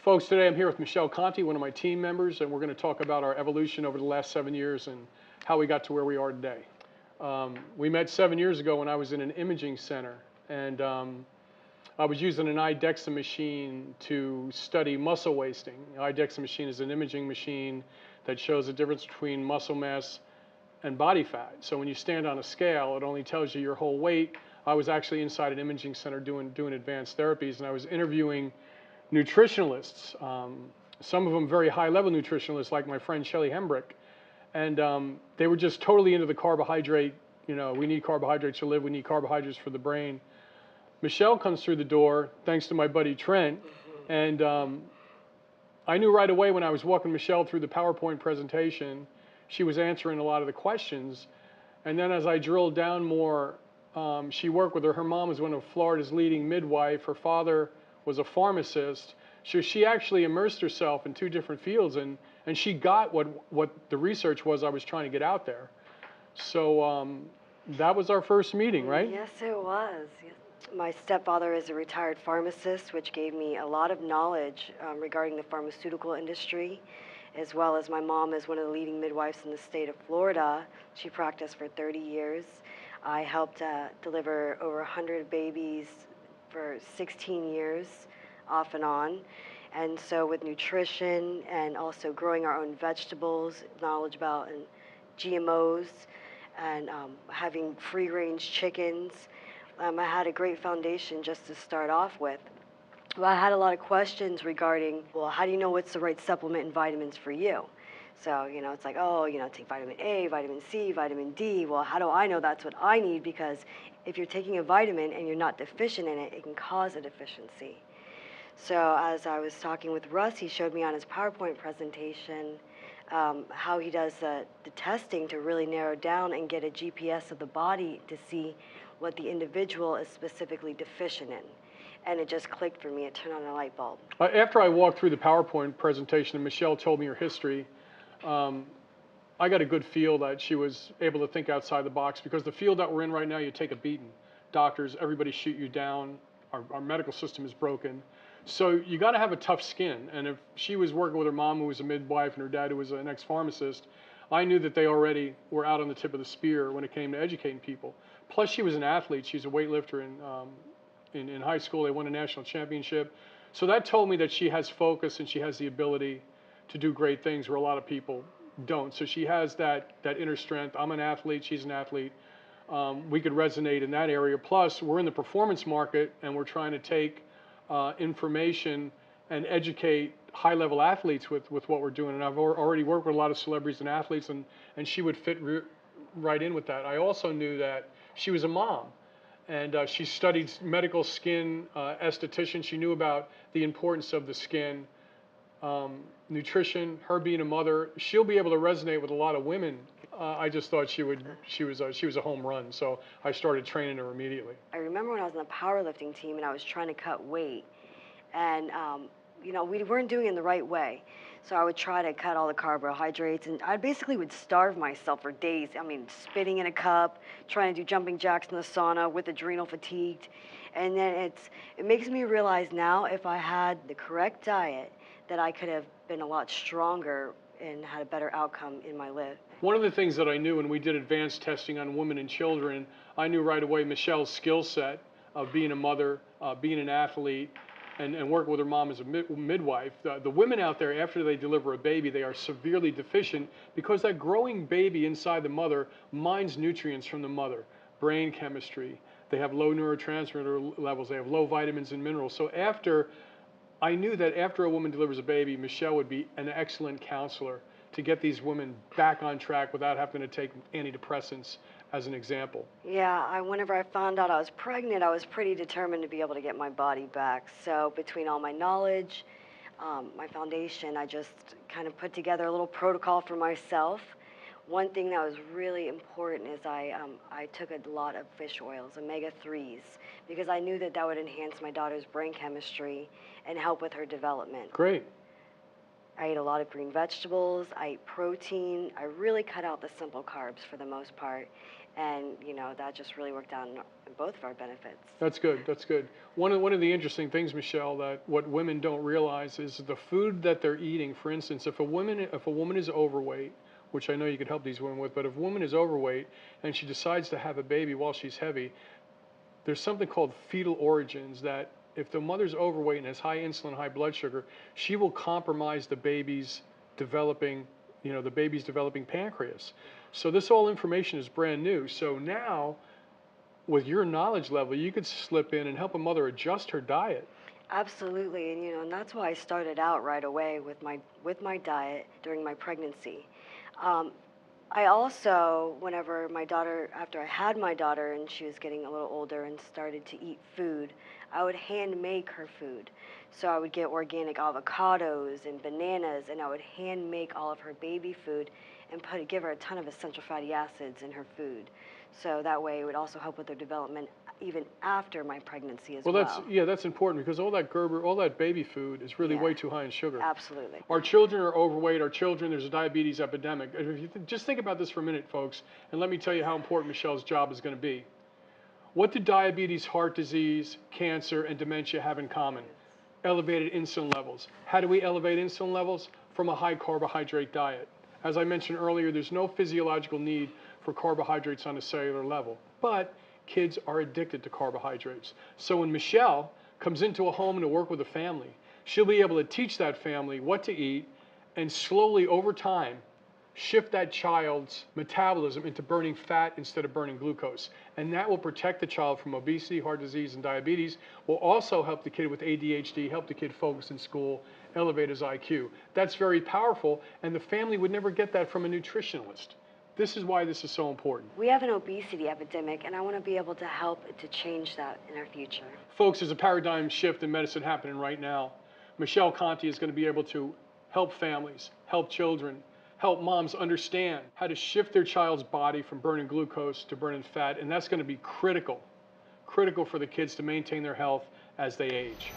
Folks, today I'm here with Michelle Conti, one of my team members, and we're going to talk about our evolution over the last 7 years and how we got to where we are today. We met 7 years ago when I was in an imaging center, and I was using an iDEXA machine to study muscle wasting. iDEXA machine is an imaging machine that shows the difference between muscle mass and body fat. So when you stand on a scale, it only tells you your whole weight. I was actually inside an imaging center doing advanced therapies, and I was interviewing nutritionalists, some of them very high-level nutritionalists like my friend Shelley Hembrick, and they were just totally into the carbohydrate. You know, we need carbohydrates to live, we need carbohydrates for the brain. Michelle comes through the door, thanks to my buddy Trent, and I knew right away when I was walking Michelle through the PowerPoint presentation, she was answering a lot of the questions, and then as I drilled down more, she worked with her mom was one of Florida's leading midwife, her father was a pharmacist. So she actually immersed herself in two different fields, and she got what the research was I was trying to get out there. So that was our first meeting, right? Yes, it was. My stepfather is a retired pharmacist, which gave me a lot of knowledge regarding the pharmaceutical industry, as well as my mom is one of the leading midwives in the state of Florida. She practiced for 30 years. I helped deliver over 100 babies for 16 years, off and on. And so with nutrition and also growing our own vegetables, knowledge about and GMOs, and having free-range chickens, I had a great foundation just to start off with. Well, I had a lot of questions regarding, well, how do you know what's the right supplement and vitamins for you? So, you know, it's like, oh, you know, take vitamin A, vitamin C, vitamin D. Well, how do I know that's what I need? Because if you're taking a vitamin and you're not deficient in it, it can cause a deficiency. So as I was talking with Russ, he showed me on his PowerPoint presentation how he does the testing to really narrow down and get a GPS of the body to see what the individual is specifically deficient in. And it just clicked for me. It turned on a light bulb. After I walked through the PowerPoint presentation and Michelle told me her history, I got a good feel that she was able to think outside the box, because the field that we're in right now, you take a beating. Doctors, everybody shoot you down. Our medical system is broken. So you got to have a tough skin. And if she was working with her mom, who was a midwife, and her dad, who was an ex-pharmacist, I knew that they already were out on the tip of the spear when it came to educating people. Plus, she was an athlete. She's a weightlifter in high school. They won a national championship. So that told me that she has focus and she has the ability to do great things where a lot of people don't. So she has that inner strength. I'm an athlete. She's an athlete. We could resonate in that area. Plus, we're in the performance market, and we're trying to take information and educate high-level athletes with what we're doing. And I've already worked with a lot of celebrities and athletes, and she would fit right in with that. I also knew that she was a mom, and she studied medical skin esthetician. She knew about the importance of the skin, nutrition, her being a mother. She'll be able to resonate with a lot of women. I just thought she was a home run, so I started training her immediately. I remember when I was on the powerlifting team and I was trying to cut weight, and you know, we weren't doing it in the right way. So I would try to cut all the carbohydrates, and I basically would starve myself for days. I mean, spitting in a cup, trying to do jumping jacks in the sauna with adrenal fatigued. And then it makes me realize now, if I had the correct diet, that I could have been a lot stronger and had a better outcome in my life. One of the things that I knew when we did advanced testing on women and children, I knew right away Michelle's skill set of being a mother, being an athlete, and working with her mom as a midwife. The women out there, after they deliver a baby, they are severely deficient because that growing baby inside the mother mines nutrients from the mother, brain chemistry. They have low neurotransmitter levels. They have low vitamins and minerals. So I knew that after a woman delivers a baby, Michelle would be an excellent counselor to get these women back on track without having to take antidepressants, as an example. Yeah, whenever I found out I was pregnant, I was pretty determined to be able to get my body back. So between all my knowledge, my foundation, I just kind of put together a little protocol for myself. One thing that was really important is I took a lot of fish oils, omega-3s, because I knew that would enhance my daughter's brain chemistry and help with her development. Great. I ate a lot of green vegetables, I ate protein, I really cut out the simple carbs for the most part. And, that just really worked out in both of our benefits. That's good. That's good. One of the interesting things, Michelle, that what women don't realize is the food that they're eating. For instance, if a woman is overweight, which I know you could help these women with, but if a woman is overweight and she decides to have a baby while she's heavy, there's something called fetal origins that if the mother's overweight and has high insulin, high blood sugar, she will compromise the baby's developing pancreas. So this all information is brand new. So now, with your knowledge level, you could slip in and help a mother adjust her diet. Absolutely, and that's why I started out right away with my diet during my pregnancy. I also, after I had my daughter and she was getting a little older and started to eat food, I would hand make her food. So I would get organic avocados and bananas, and I would hand make all of her baby food and give her a ton of essential fatty acids in her food. So that way it would also help with their development even after my pregnancy as well. That's important because all that baby food is really way too high in sugar. Absolutely. Our children are overweight. There's a diabetes epidemic. If you just think about this for a minute, folks, and let me tell you how important Michelle's job is going to be. What do diabetes, heart disease, cancer, and dementia have in common? Elevated insulin levels. How do we elevate insulin levels? From a high carbohydrate diet. As I mentioned earlier, there's no physiological need for carbohydrates on a cellular level, but kids are addicted to carbohydrates. So when Michelle comes into a home and to work with a family, she'll be able to teach that family what to eat and slowly over time shift that child's metabolism into burning fat instead of burning glucose. And that will protect the child from obesity, heart disease, and diabetes. Will also help the kid with ADHD, help the kid focus in school, elevate his IQ. That's very powerful, and the family would never get that from a nutritionalist. This is why this is so important. We have an obesity epidemic, and I want to be able to help to change that in our future. Folks, there's a paradigm shift in medicine happening right now. Michelle Conti is going to be able to help families, help children, help moms understand how to shift their child's body from burning glucose to burning fat, and that's going to be critical for the kids to maintain their health as they age.